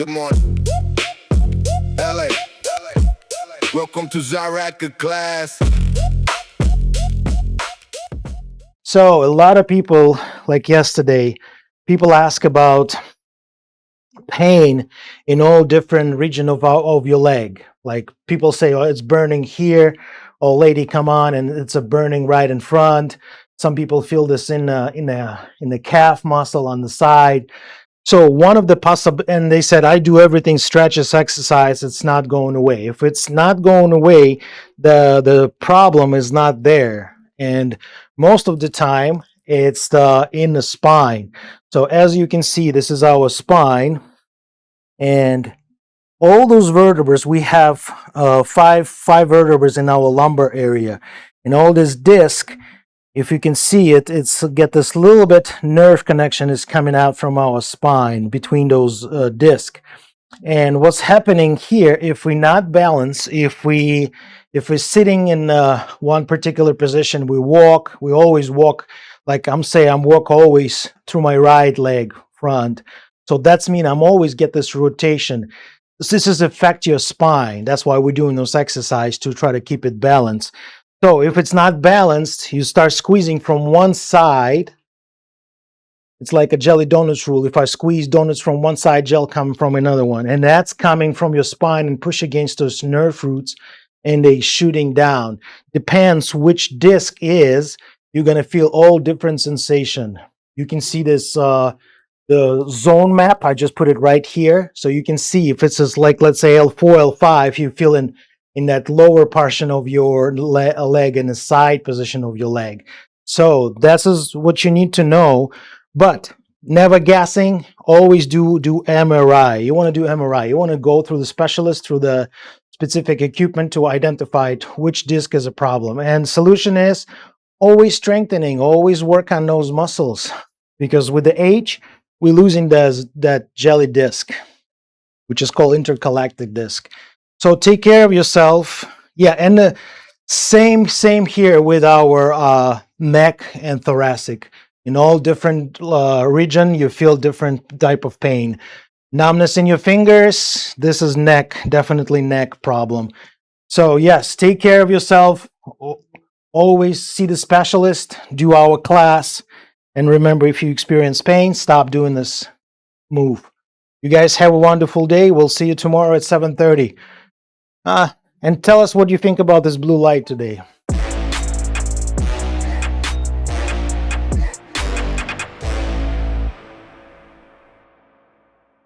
Good morning, LA. Welcome to Sciatica class. So a lot of people, like yesterday, people ask about pain in all different region of your leg. Like people say, oh, it's burning here. Oh, lady, come on, and it's a burning right in front. Some people feel this in the calf muscle on the side. So one of the possible, and they said, I do everything, stretches, exercise, it's not going away. If it's not going away, the problem is not there. And most of the time, it's in the spine. So as you can see, this is our spine. And all those vertebrae, we have five vertebrae in our lumbar area. And all this disc, if you can see it, it's get this little bit nerve connection is coming out from our spine between those discs. And what's happening here, if we're not balanced, if we're sitting in one particular position, we always walk, like I'm walk always through my right leg front. So that's mean I'm always get this rotation. This is affect your spine. That's why we're doing those exercises to try to keep it balanced. So if it's not balanced, you start squeezing from one side. It's like a jelly donuts rule. If I squeeze donuts from one side, gel coming from another one. And that's coming from your spine and push against those nerve roots and they shooting down. Depends which disc is, you're going to feel all different sensation. You can see this, the zone map. I just put it right here. So you can see if it's just like, let's say L4, L5, you feel in that lower portion of your leg and the side position of your leg. So that's what you need to know, but never guessing. Always do MRI. You want to do MRI. You want to go through the specialist, through the specific equipment to identify which disc is a problem. And solution is always strengthening, always work on those muscles, because with the age, we're losing that jelly disc, which is called intergalactic disc. So take care of yourself. Yeah, and the same here with our neck and thoracic. In all different region, you feel different type of pain. Numbness in your fingers, this is neck, definitely neck problem. So yes, take care of yourself. Always see the specialist, do our class. And remember, if you experience pain, stop doing this move. You guys have a wonderful day. We'll see you tomorrow at 7:30. And tell us what you think about this blue light today.